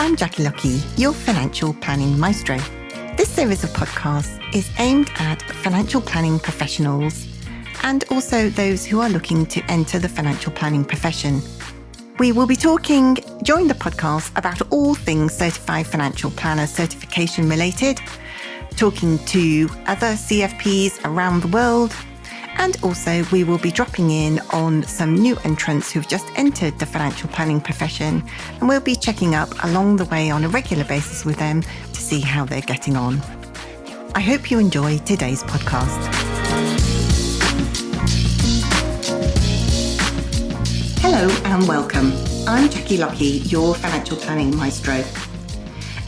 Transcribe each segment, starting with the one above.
I'm Jackie Lucky, your financial planning maestro. This series of podcasts is aimed at financial planning professionals and also those who are looking to enter the financial planning profession. We will be talking during the podcast about all things Certified Financial Planner certification related, talking to other CFPs around the world, and also we will be dropping in on some new entrants who've just entered the financial planning profession, and we'll be checking up along the way on a regular basis with them to see how they're getting on. I hope you enjoy today's podcast. Hello and welcome. I'm Jackie Lucky, your financial planning maestro.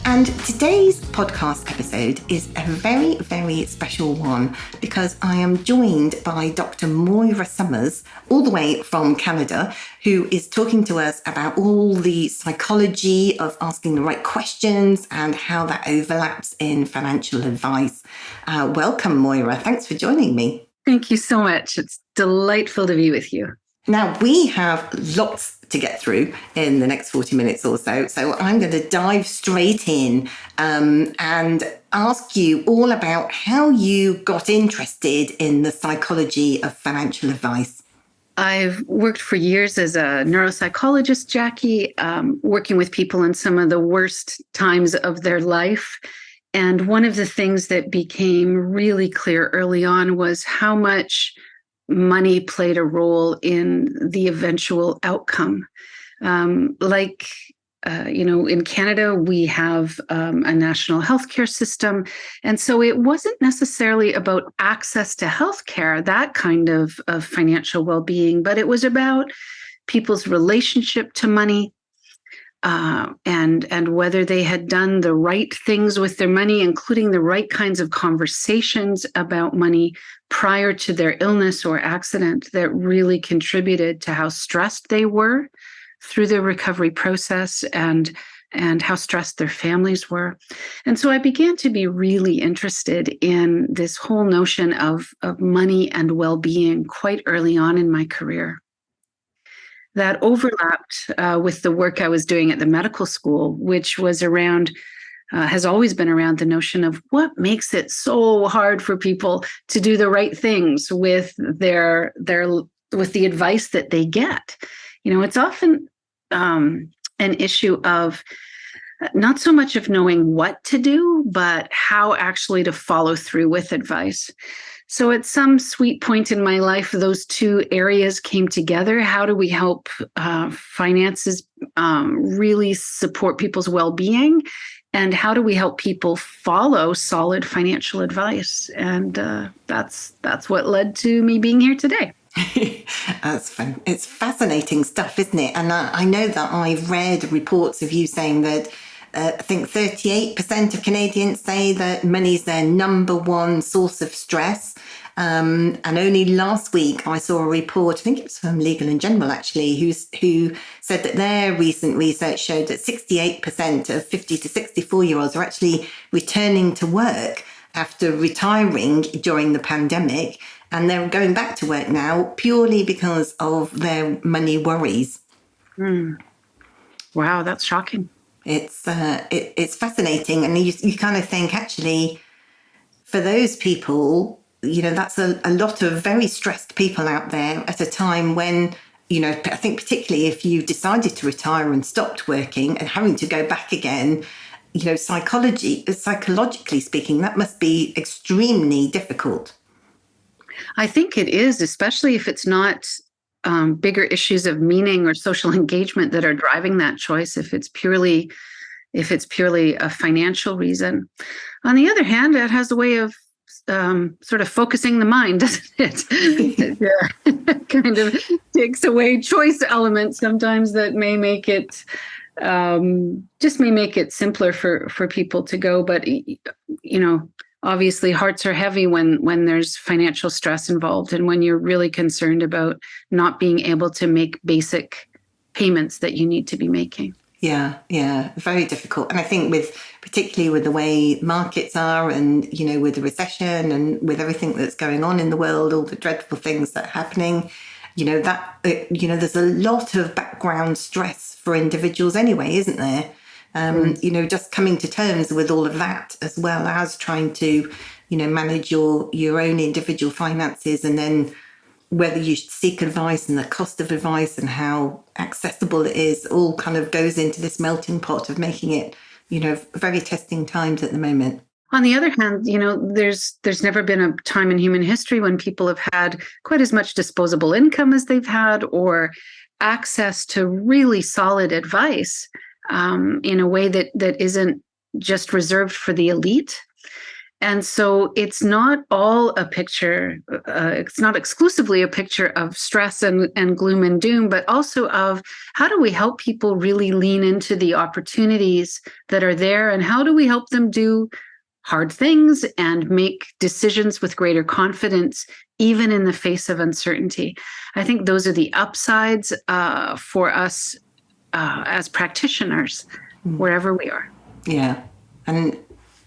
And today's podcast episode is a very, very special one because I am joined by Dr. Moira Somers, all the way from Canada, who is talking to us about all the psychology of asking the right questions and how that overlaps in financial advice. Welcome, Moira. Thanks for joining me. Thank you so much. It's delightful to be with you. Now, we have lots to get through in the next 40 minutes or so. So I'm going to dive straight in and ask you all about how you got interested in the psychology of financial advice. I've worked for years as a neuropsychologist, Jackie, working with people in some of the worst times of their life. And one of the things that became really clear early on was how much money played a role in the eventual outcome. In Canada, we have a national healthcare system. And so it wasn't necessarily about access to healthcare, that kind of financial well-being, but it was about people's relationship to money, and whether they had done the right things with their money, including the right kinds of conversations about money prior to their illness or accident that really contributed to how stressed they were through the recovery process and how stressed their families were. And so I began to be really interested in this whole notion of money and well-being quite early on in my career. That overlapped with the work I was doing at the medical school, which was around, has always been around the notion of what makes it so hard for people to do the right things with with the advice that they get. You know, it's often an issue of not so much of knowing what to do, but how actually to follow through with advice. So at some sweet point in my life, those two areas came together. How do we help finances really support people's well-being? And how do we help people follow solid financial advice? And that's what led to me being here today. That's fun. It's fascinating stuff, isn't it? And I know that I've read reports of you saying that I think 38% of Canadians say that money's their number one source of stress. And only last week I saw a report, I think it was from Legal & General actually, who said that their recent research showed that 68% of 50 to 64-year-olds are actually returning to work after retiring during the pandemic. And they're going back to work now purely because of their money worries. Wow, that's shocking. It's fascinating. And you kind of think, actually, for those people, you know, that's a lot of very stressed people out there at a time when, you know, I think particularly if you decided to retire and stopped working and having to go back again, you know, psychologically speaking, that must be extremely difficult. I think it is, especially if it's not bigger issues of meaning or social engagement that are driving that choice, if it's purely a financial reason. On the other hand, it has a way of sort of focusing the mind, doesn't it? It kind of takes away choice elements sometimes that may make it simpler for people to go. But, you know, obviously hearts are heavy when there's financial stress involved and when you're really concerned about not being able to make basic payments that you need to be making. Yeah, very difficult. And I think particularly with the way markets are and, you know, with the recession and with everything that's going on in the world, all the dreadful things that are happening, there's a lot of background stress for individuals anyway, isn't there? Just coming to terms with all of that, as well as trying to, manage your own individual finances, and then whether you should seek advice and the cost of advice and how accessible it is, all kind of goes into this melting pot of making it, very testing times at the moment. On the other hand, there's never been a time in human history when people have had quite as much disposable income as they've had, or access to really solid advice in a way that isn't just reserved for the elite. And so it's not all a picture, it's not exclusively a picture of stress and gloom and doom, but also of how do we help people really lean into the opportunities that are there, and how do we help them do hard things and make decisions with greater confidence, even in the face of uncertainty. I think those are the upsides for us as practitioners, wherever we are. Yeah. And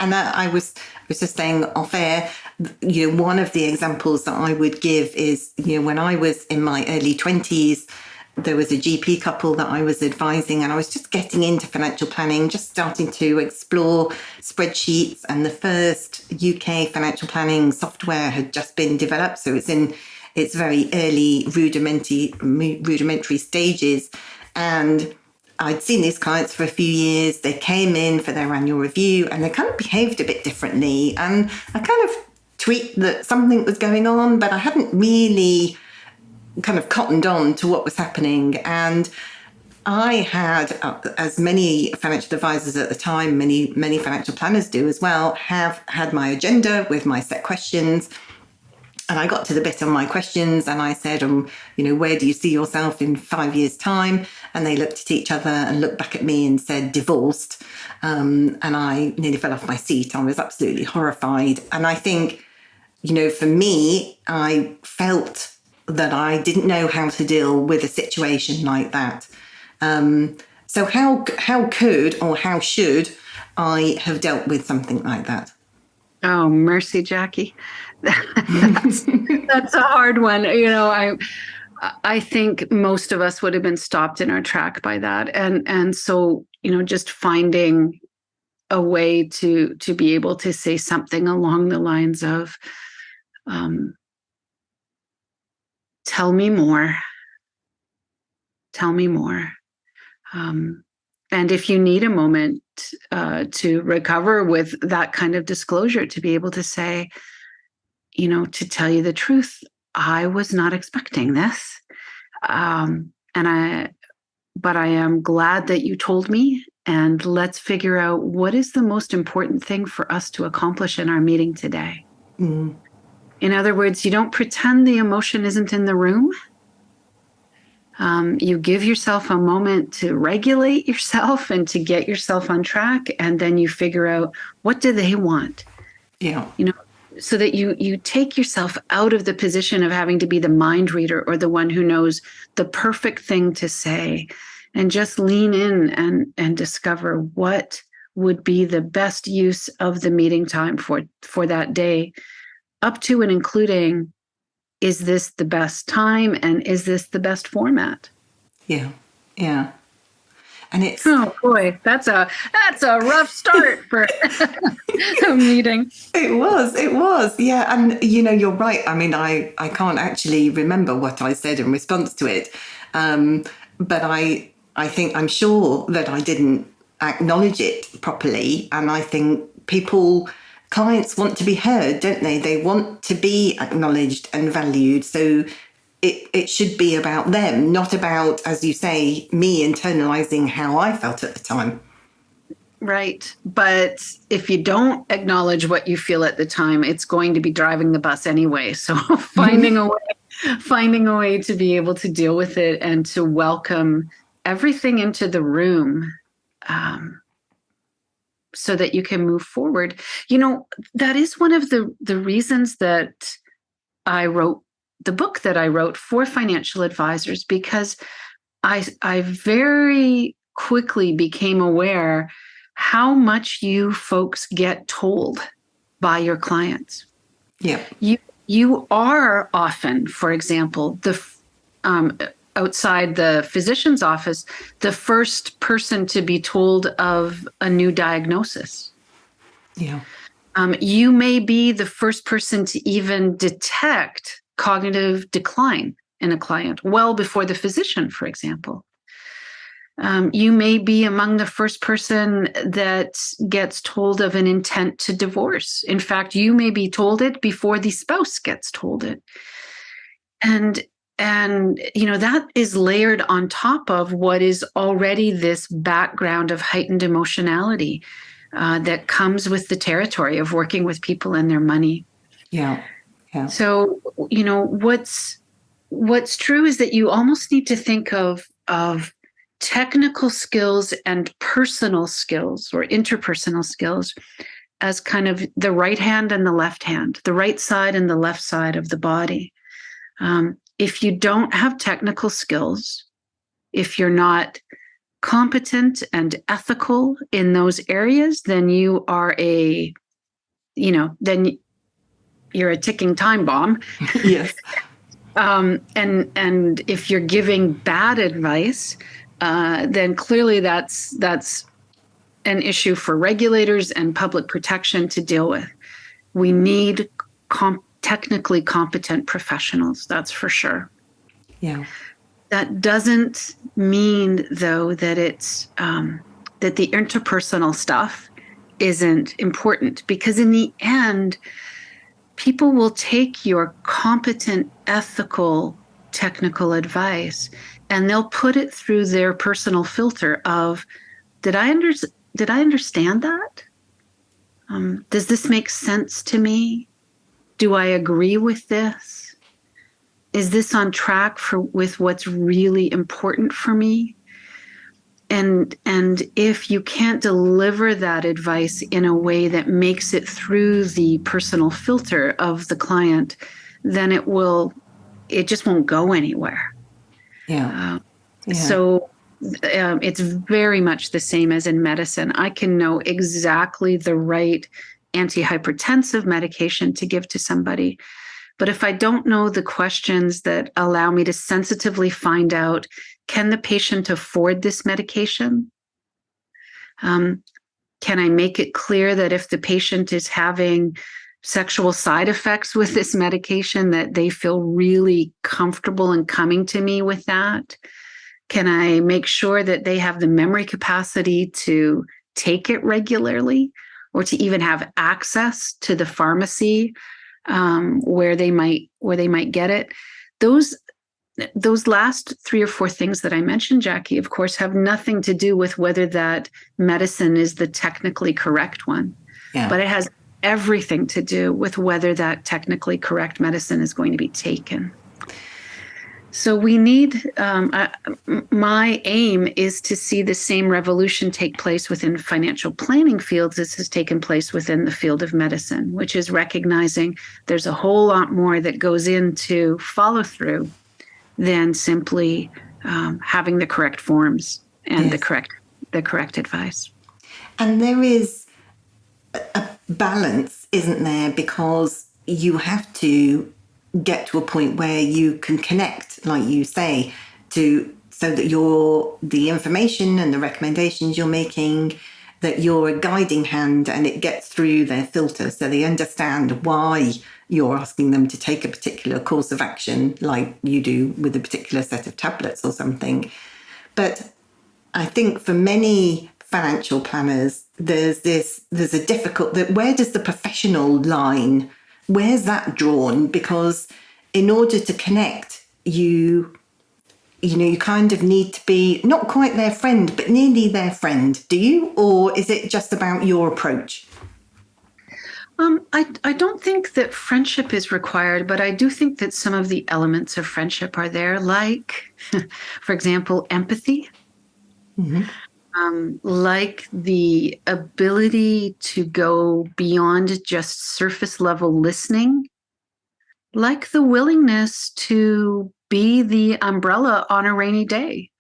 I was just saying off air, one of the examples that I would give is, when I was in my early 20s, there was a GP couple that I was advising, and I was just getting into financial planning, just starting to explore spreadsheets, and the first UK financial planning software had just been developed. So it's in its very early rudimentary stages. And I'd seen these clients for a few years. They came in for their annual review and they kind of behaved a bit differently. And I kind of tweaked that something was going on, but I hadn't really kind of cottoned on to what was happening. And I had, as many financial advisors at the time, many financial planners do as well, have had my agenda with my set questions. And I got to the bit on my questions and I said, where do you see yourself in 5 years' time? And they looked at each other and looked back at me and said, divorced. And I nearly fell off my seat. I was absolutely horrified. And I think, for me, I felt that I didn't know how to deal with a situation like that. So how could or how should I have dealt with something like that? Oh, mercy, Jackie. That's a hard one. I think most of us would have been stopped in our track by that. And so, just finding a way to be able to say something along the lines of, tell me more. Tell me more. And if you need a moment to recover with that kind of disclosure, to be able to say, to tell you the truth, I was not expecting this. But I am glad that you told me, and let's figure out what is the most important thing for us to accomplish in our meeting today. Mm. In other words, you don't pretend the emotion isn't in the room. You give yourself a moment to regulate yourself and to get yourself on track, and then you figure out, what do they want? Yeah. So that you take yourself out of the position of having to be the mind reader or the one who knows the perfect thing to say, and just lean in and discover what would be the best use of the meeting time for that day, up to and including, is this the best time and is this the best format? Yeah. And it's, oh boy, that's a rough start for a meeting. It was, yeah. And you're right. I mean, I can't actually remember what I said in response to it, but I think I'm sure that I didn't acknowledge it properly. And I think clients want to be heard, don't they? They want to be acknowledged and valued. So it should be about them, not about, as you say, me internalizing how I felt at the time. Right. But if you don't acknowledge what you feel at the time, it's going to be driving the bus anyway. So finding a way to be able to deal with it and to welcome everything into the room, so that you can move forward. That is one of the reasons that I wrote the book that I wrote for financial advisors, because I very quickly became aware how much you folks get told by your clients. Yeah. You are often, for example, outside the physician's office, the first person to be told of a new diagnosis. Yeah. You may be the first person to even detect cognitive decline in a client well before the physician, for example. You may be among the first person that gets told of an intent to divorce. In fact, you may be told it before the spouse gets told it. And that is layered on top of what is already this background of heightened emotionality that comes with the territory of working with people and their money. Yeah. Yeah. So, what's true is that you almost need to think of technical skills and personal skills or interpersonal skills as kind of the right hand and the left hand, the right side and the left side of the body. If you don't have technical skills, if you're not competent and ethical in those areas, then you are then you're a ticking time bomb. Yes. And if you're giving bad advice, then clearly that's an issue for regulators and public protection to deal with. We need technically competent professionals, that's for sure. Yeah. That doesn't mean, though, that it's that the interpersonal stuff isn't important, because in the end, people will take your competent, ethical, technical advice and they'll put it through their personal filter of, did I understand that? Does this make sense to me? Do I agree with this? Is this on track with what's really important for me? And if you can't deliver that advice in a way that makes it through the personal filter of the client, then it just won't go anywhere. Yeah. So it's very much the same as in medicine. I can know exactly the right antihypertensive medication to give to somebody, but if I don't know the questions that allow me to sensitively find out, can the patient afford this medication? Can I make it clear that if the patient is having sexual side effects with this medication, that they feel really comfortable in coming to me with that? Can I make sure that they have the memory capacity to take it regularly, or to even have access to the pharmacy where they might get it? Those last 3 or 4 things that I mentioned, Jackie, of course, have nothing to do with whether that medicine is the technically correct one. Yeah. But it has everything to do with whether that technically correct medicine is going to be taken. So we need, my aim is to see the same revolution take place within financial planning fields as has taken place within the field of medicine, which is recognizing there's a whole lot more that goes into follow through than simply having the correct forms and the correct advice. And there is a balance, isn't there? Because you have to get to a point where you can connect, like you say, so that the information and the recommendations you're making, that you're a guiding hand and it gets through their filter so they understand why you're asking them to take a particular course of action, like you do with a particular set of tablets or something. But I think for many financial planners, there's a difficult, where does the professional line, where's that drawn? Because in order to connect, you kind of need to be not quite their friend, but nearly their friend. Do you? Or is it just about your approach? I don't think that friendship is required, but I do think that some of the elements of friendship are there, like, for example, empathy. Mm-hmm. Like the ability to go beyond just surface level listening, like the willingness to be the umbrella on a rainy day,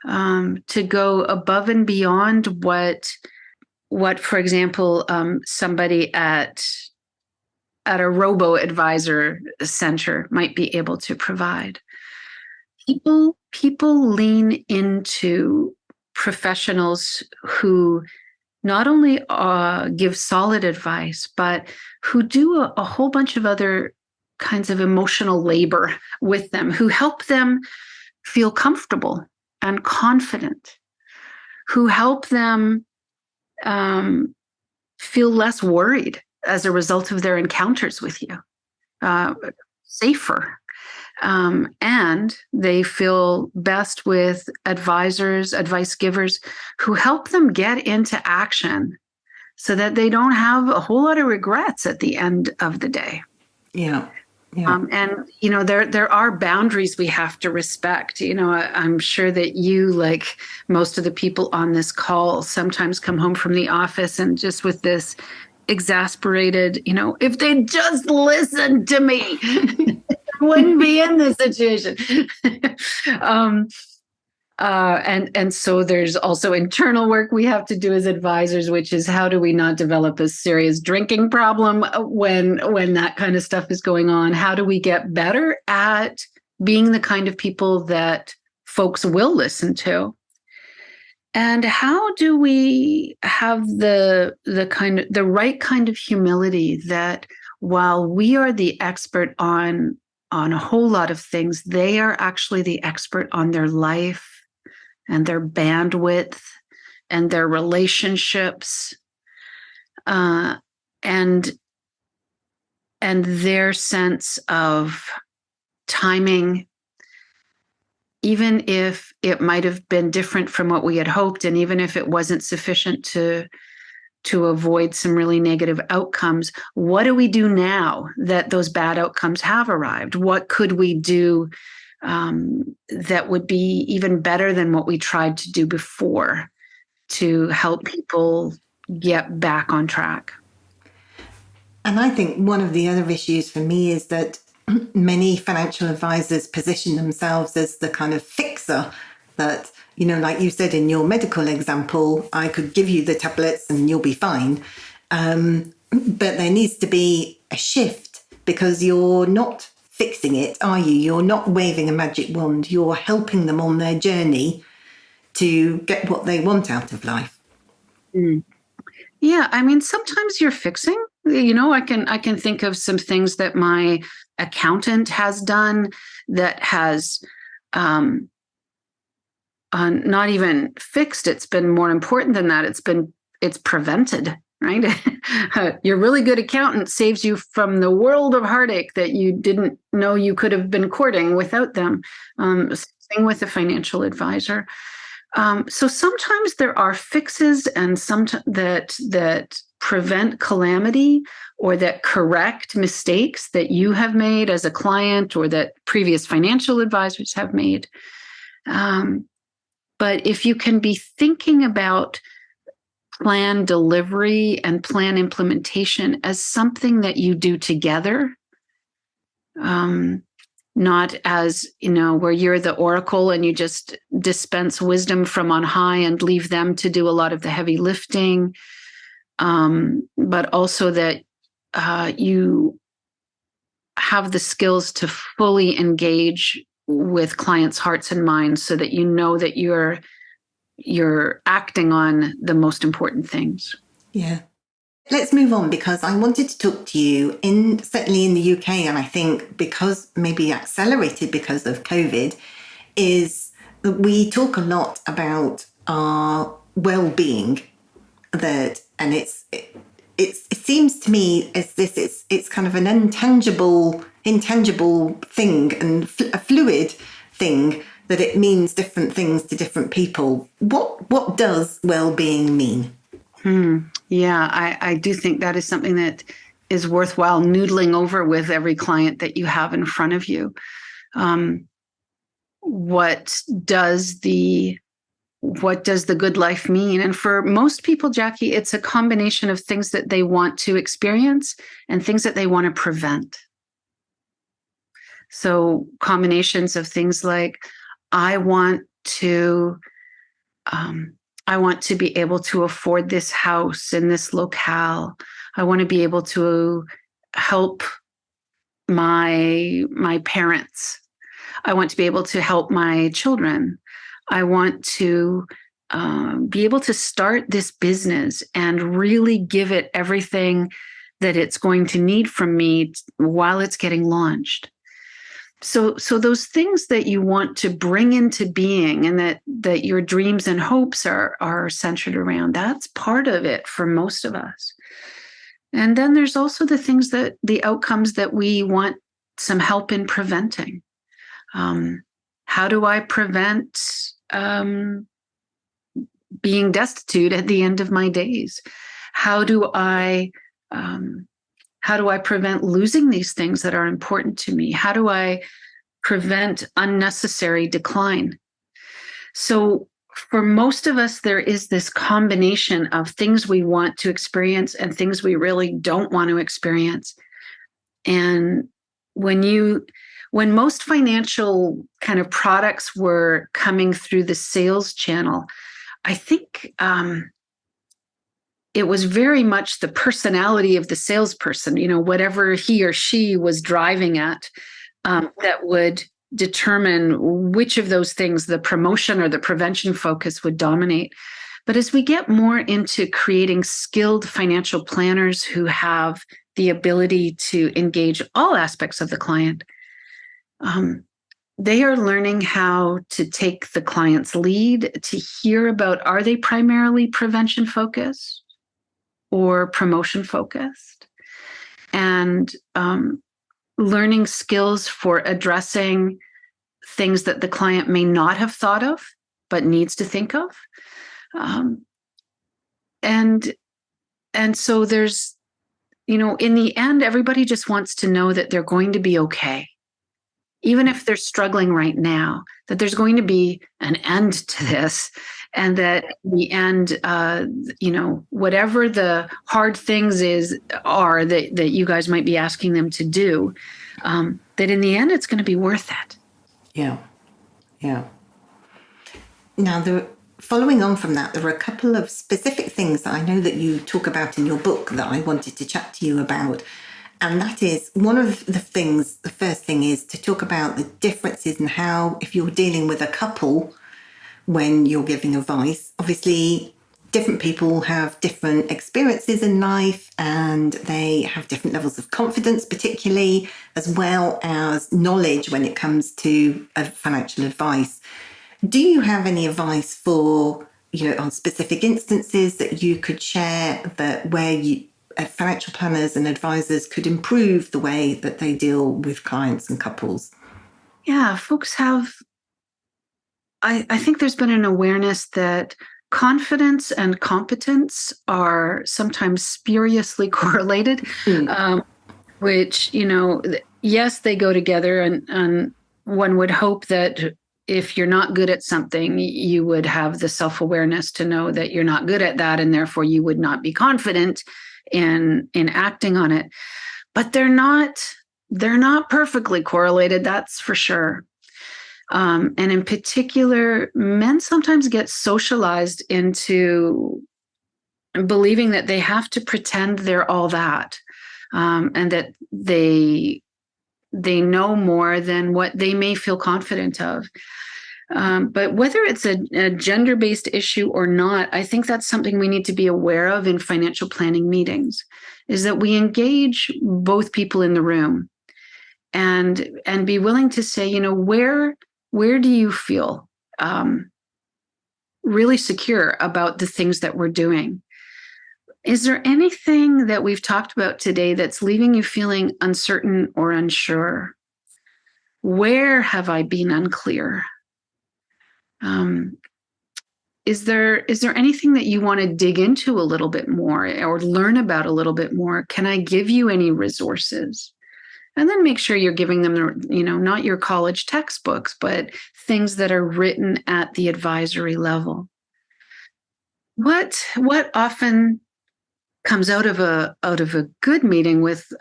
to go above and beyond what, for example, somebody at a robo-advisor center might be able to provide. People lean into professionals who not only give solid advice, but who do a whole bunch of other kinds of emotional labor with them, who help them feel comfortable and confident, who help them feel less worried as a result of their encounters with you, safer. And they feel best with advisors, advice givers who help them get into action so that they don't have a whole lot of regrets at the end of the day. Yeah. Yeah. And, there are boundaries we have to respect. I'm sure that you, like most of the people on this call, sometimes come home from the office and just with this exasperated, if they just listened to me, I wouldn't be in this situation. And so there's also internal work we have to do as advisors, which is how do we not develop a serious drinking problem when that kind of stuff is going on? How do we get better at being the kind of people that folks will listen to? And how do we have the right kind of humility that while we are the expert on a whole lot of things, they are actually the expert on their life and their bandwidth and their relationships, and their sense of timing, even if it might have been different from what we had hoped, and even if it wasn't sufficient to avoid some really negative outcomes. What do we do now that those bad outcomes have arrived? What could we do that would be even better than what we tried to do before to help people get back on track? And I think one of the other issues for me is that many financial advisors position themselves as the kind of fixer that, like you said in your medical example, I could give you the tablets and you'll be fine. But there needs to be a shift because you're not fixing it, are you? You're not waving a magic wand. You're helping them on their journey to get what they want out of life. Mm. Yeah, I mean, sometimes you're fixing. I can think of some things that my accountant has done that has not even fixed. It's been more important than that. It's prevented, right? Your really good accountant saves you from the world of heartache that you didn't know you could have been courting without them. Same with a financial advisor. So sometimes there are fixes and some that prevent calamity or that correct mistakes that you have made as a client or that previous financial advisors have made. But if you can be thinking about plan delivery and plan implementation as something that you do together, not as, where you're the oracle and you just dispense wisdom from on high and leave them to do a lot of the heavy lifting, but also that you have the skills to fully engage with clients' hearts and minds so that you know that you're acting on the most important things. Yeah. Let's move on because I wanted to talk to you certainly in the UK, and I think because maybe accelerated because of COVID, is that we talk a lot about our well-being, and it seems to me as this it's kind of an intangible thing and a fluid thing that it means different things to different people. What does well-being mean? Yeah, I do think that is something that is worthwhile noodling over with every client that you have in front of you. What does the good life mean? And for most people, Jackie, it's a combination of things that they want to experience and things that they want to prevent. So combinations of things like, I want to be able to afford this house in this locale. I want to be able to help my parents. I want to be able to help my children. I want to be able to start this business and really give it everything that it's going to need from me while it's getting launched. So those things that you want to bring into being and that your dreams and hopes are centered around, that's part of it for most of us. And then there's also the things the outcomes that we want some help in preventing. How do I prevent being destitute at the end of my days? How do I prevent losing these things that are important to me? How do I prevent unnecessary decline? So for most of us, there is this combination of things we want to experience and things we really don't want to experience. And when most financial kind of products were coming through the sales channel, I think it was very much the personality of the salesperson, whatever he or she was driving at, that would determine which of those things the promotion or the prevention focus would dominate. But as we get more into creating skilled financial planners who have the ability to engage all aspects of the client, they are learning how to take the client's lead, to hear about, are they primarily prevention focused or promotion focused? And learning skills for addressing things that the client may not have thought of, but needs to think of. And so there's, in the end, everybody just wants to know that they're going to be okay. Even if they're struggling right now, that there's going to be an end to this, and that in the end, whatever the hard things are that you guys might be asking them to do, that in the end, it's going to be worth it. Yeah. Now, following on from that, there are a couple of specific things that I know that you talk about in your book that I wanted to chat to you about. And that is one of the things, the first thing is to talk about the differences in how, if you're dealing with a couple, when you're giving advice, obviously different people have different experiences in life and they have different levels of confidence, particularly, as well as knowledge when it comes to financial advice. Do you have any advice for, on specific instances that you could share that where financial planners and advisors could improve the way that they deal with clients and couples? Yeah, folks have, I think there's been an awareness that confidence and competence are sometimes spuriously correlated, which, yes, they go together. And one would hope that if you're not good at something, you would have the self-awareness to know that you're not good at that, and therefore you would not be confident in acting on it. But they're not perfectly correlated, that's for sure. And in particular, men sometimes get socialized into believing that they have to pretend they're all that, and that they know more than what they may feel confident of. But whether it's a gender-based issue or not, I think that's something we need to be aware of in financial planning meetings, is that we engage both people in the room and be willing to say, where do you feel really secure about the things that we're doing? Is there anything that we've talked about today that's leaving you feeling uncertain or unsure? Where have I been unclear? Is there anything that you want to dig into a little bit more or learn about a little bit more? Can I give you any resources? And then make sure you're giving them, not your college textbooks, but things that are written at the advisory level. What often comes out of a good meeting with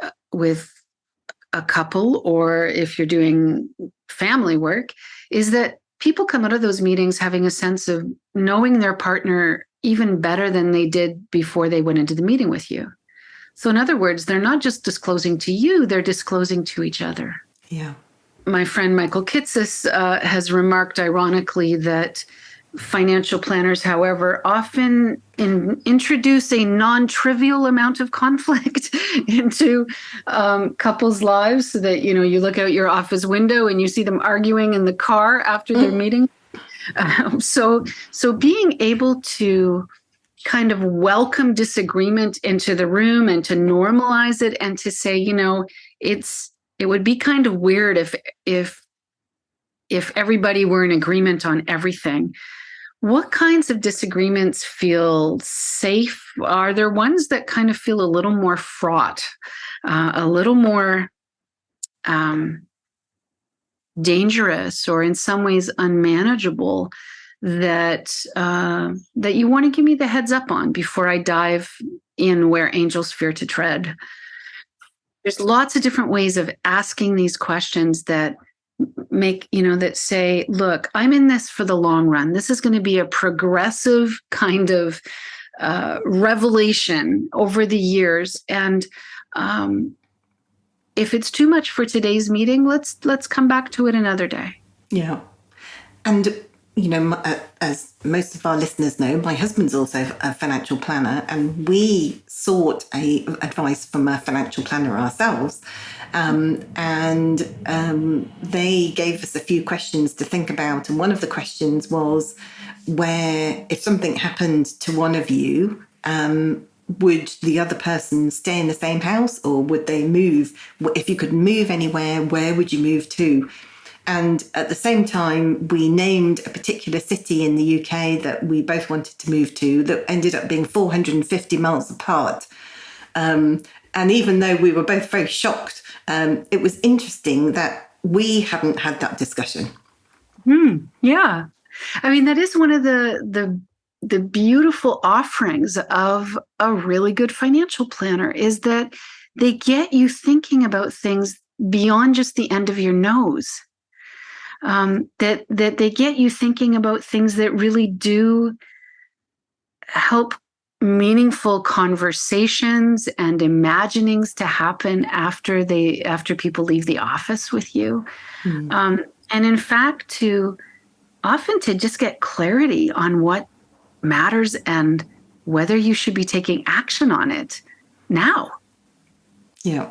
a couple, or if you're doing family work, is that people come out of those meetings having a sense of knowing their partner even better than they did before they went into the meeting with you. So in other words, they're not just disclosing to you, they're disclosing to each other. Yeah. my friend Michael Kitces has remarked ironically that financial planners, however, often introduce a non-trivial amount of conflict into couples' lives, so that, you look out your office window and you see them arguing in the car after their meeting. So being able to kind of welcome disagreement into the room and to normalize it and to say, it would be kind of weird if everybody were in agreement on everything. What kinds of disagreements feel safe? Are there ones that kind of feel a little more fraught, a little more dangerous, or in some ways unmanageable, that you want to give me the heads up on before I dive in where angels fear to tread? There's lots of different ways of asking these questions that that say, look, I'm in this for the long run. This is going to be a progressive kind of revelation over the years. And if it's too much for today's meeting, let's come back to it another day. Yeah. And, as most of our listeners know, my husband's also a financial planner, and we sought advice from a financial planner ourselves. They gave us a few questions to think about. And one of the questions was, where if something happened to one of you, would the other person stay in the same house, or would they move? If you could move anywhere, where would you move to? And at the same time, we named a particular city in the UK that we both wanted to move to, that ended up being 450 miles apart. And even though we were both very shocked, it was interesting that we hadn't had that discussion. Yeah. I mean, that is one of the beautiful offerings of a really good financial planner, is that they get you thinking about things beyond just the end of your nose. That they get you thinking about things that really do help meaningful conversations and imaginings to happen after people leave the office with you. And in fact, to just get clarity on what matters and whether you should be taking action on it now. Yeah.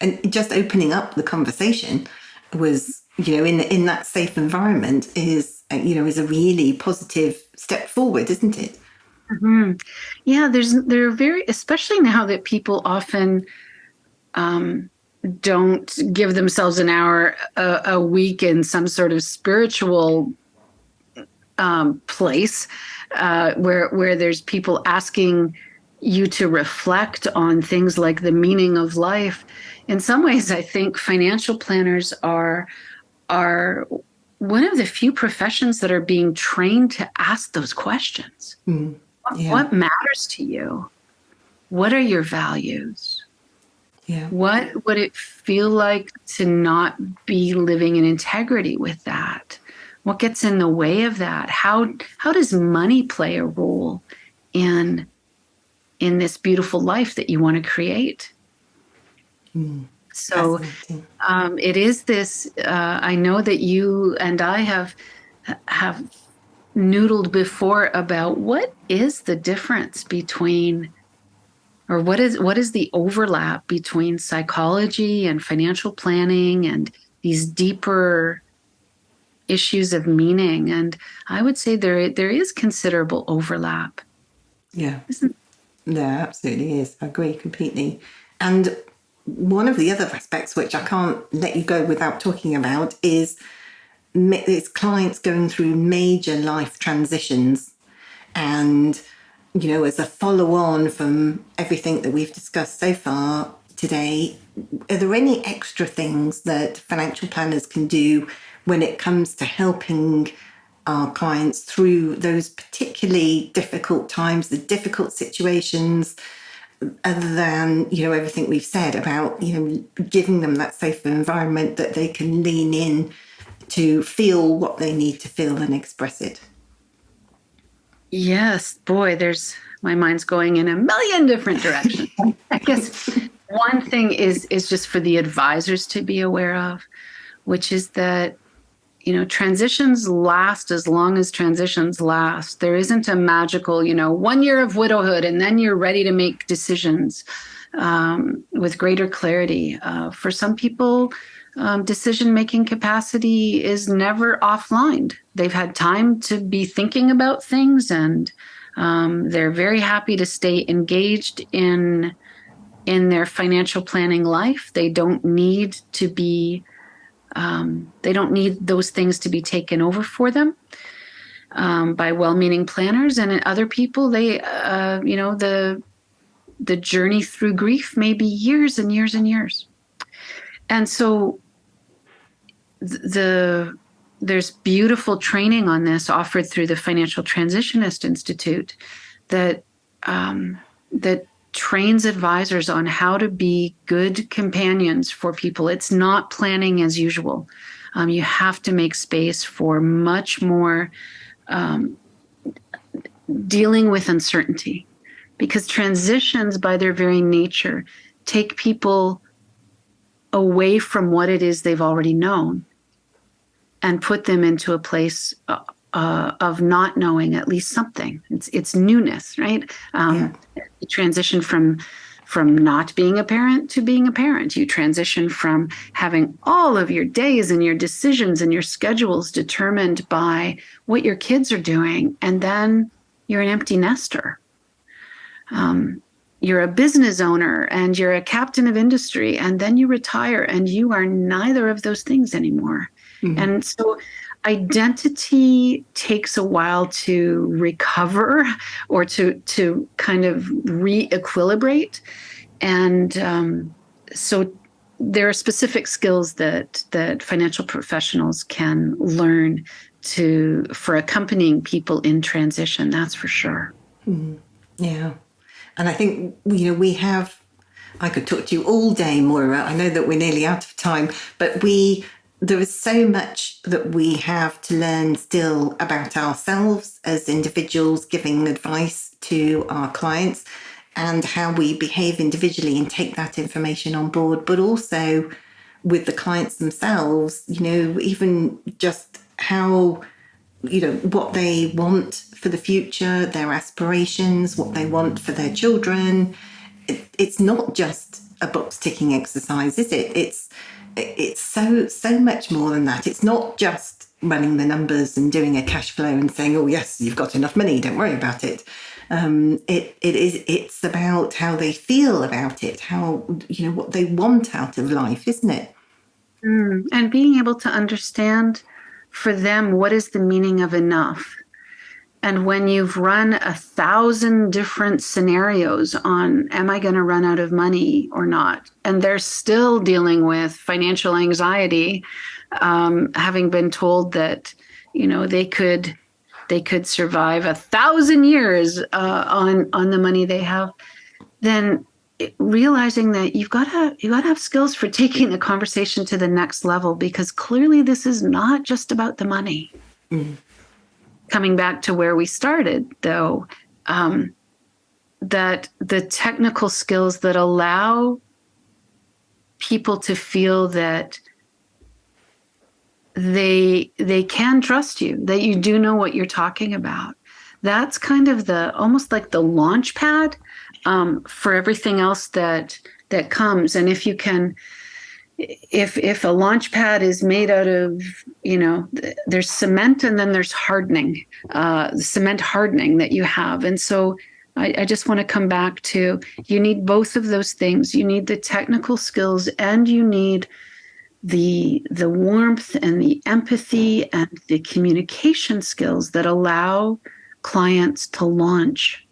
And just opening up the conversation was, in that safe environment is a really positive step forward, isn't it? Mm-hmm. Yeah, there are very, especially now that people often don't give themselves an hour a week in some sort of spiritual place where there's people asking you to reflect on things like the meaning of life. In some ways, I think financial planners are one of the few professions that are being trained to ask those questions. What matters to you? What are your values? Yeah. What would it feel like to not be living in integrity with that? What gets in the way of that? How does money play a role in this beautiful life that you want to create? So it is this, I know that you and I have noodled before about what is the difference between, or what is the overlap between psychology and financial planning and these deeper issues of meaning. And I would say there is considerable overlap. Yeah. There absolutely is. I agree completely. And one of the other aspects, which I can't let you go without talking about, is clients going through major life transitions. And, as a follow-on from everything that we've discussed so far today, are there any extra things that financial planners can do when it comes to helping our clients through those particularly difficult times, the difficult situations, other than, everything we've said about, giving them that safer environment that they can lean in to feel what they need to feel and express it? Yes, boy, my mind's going in a million different directions. I guess one thing is just for the advisors to be aware of. which is that, transitions last as long as transitions last. There isn't a magical, 1 year of widowhood and then you're ready to make decisions with greater clarity. For some people, decision-making capacity is never offline. They've had time to be thinking about things, and they're very happy to stay engaged in their financial planning life. They don't need to be they don't need those things to be taken over for them by well-meaning planners. And in other people, they, the journey through grief may be years and years and years. And so there's beautiful training on this offered through the Financial Transitionist Institute that trains advisors on how to be good companions for people. It's not planning as usual. You have to make space for much more dealing with uncertainty, because transitions by their very nature take people away from what it is they've already known and put them into a place of not knowing at least something. It's newness, right? You transition from not being a parent to being a parent. You transition from having all of your days and your decisions and your schedules determined by what your kids are doing, and then you're an empty nester. You're a business owner and you're a captain of industry, and then you retire and you are neither of those things anymore. Mm-hmm. And so identity takes a while to recover or to kind of re-equilibrate. And so there are specific skills that financial professionals can learn for accompanying people in transition. That's for sure. Mm-hmm. Yeah. And I think, I could talk to you all day, Moira. I know that we're nearly out of time, but there is so much that we have to learn still about ourselves as individuals, giving advice to our clients and how we behave individually and take that information on board, but also with the clients themselves, even just how, what they want for the future, their aspirations, what they want for their children. It's not just a box ticking exercise, is it? It's so much more than that. It's not just running the numbers and doing a cash flow and saying, oh yes, you've got enough money, don't worry about it. It's about how they feel about it, how, what they want out of life, isn't it? And being able to understand for them, what is the meaning of enough? And when you've run 1,000 different scenarios on, am I going to run out of money or not? And they're still dealing with financial anxiety, having been told that, they could survive 1,000 years on the money they have, then realizing that you've got to have skills for taking the conversation to the next level, because clearly this is not just about the money. Mm. Coming back to where we started, though, that the technical skills that allow people to feel that they can trust you, that you do know what you're talking about. That's kind of almost like the launch pad for everything else that comes. And if you can, if a launch pad is made out of, there's cement and then there's hardening, the cement hardening that you have. And so I just want to come back to, you need both of those things. You need the technical skills and you need the warmth and the empathy and the communication skills that allow clients to launch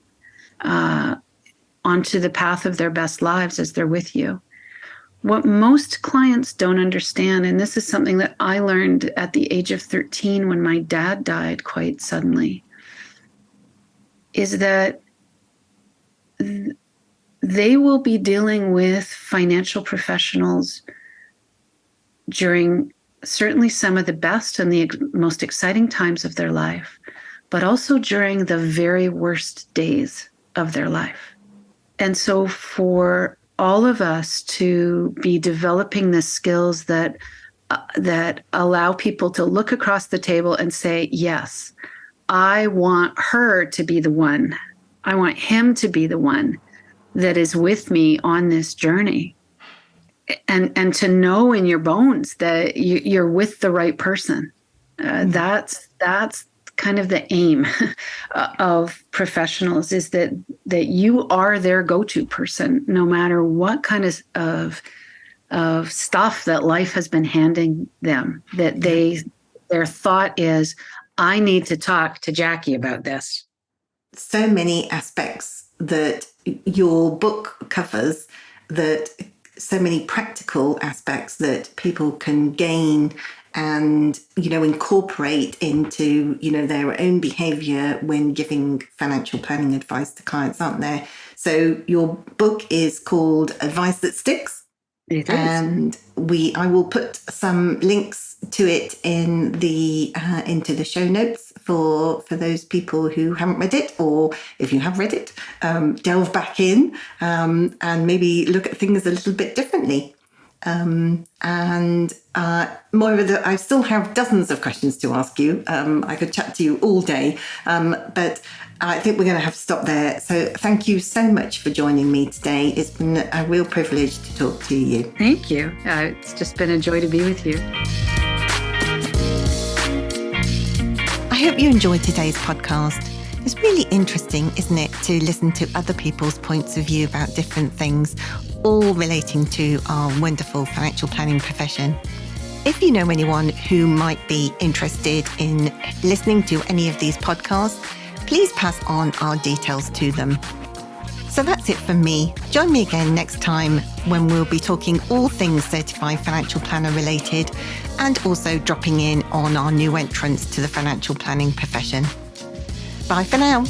onto the path of their best lives as they're with you. What most clients don't understand, and this is something that I learned at the age of 13 when my dad died quite suddenly, is that they will be dealing with financial professionals during certainly some of the best and the most exciting times of their life, but also during the very worst days of their life. And so for all of us to be developing the skills that that allow people to look across the table and say, yes, I want her to be the one. I want him to be the one that is with me on this journey. And to know in your bones that you're with the right person. That's kind of the aim of professionals, is that you are their go-to person, no matter what kind of stuff that life has been handing them. That their thought is, I need to talk to Jackie about this. So many aspects that your book covers, that so many practical aspects that people can gain and, incorporate into, their own behavior when giving financial planning advice to clients, aren't there? So your book is called Advice That Sticks. It is. And I will put some links to it in the into the show notes for those people who haven't read it, or if you have read it, delve back in and maybe look at things a little bit differently. Moira, I still have dozens of questions to ask you. I could chat to you all day, but I think we're going to have to stop there. So thank you so much for joining me today. It's been a real privilege to talk to you. Thank you. It's just been a joy to be with you. I hope you enjoyed today's podcast. It's really interesting, isn't it, to listen to other people's points of view about different things, all relating to our wonderful financial planning profession. If you know anyone who might be interested in listening to any of these podcasts, please pass on our details to them. So that's it from me. Join me again next time when we'll be talking all things certified financial planner related, and also dropping in on our new entrants to the financial planning profession. Bye for now.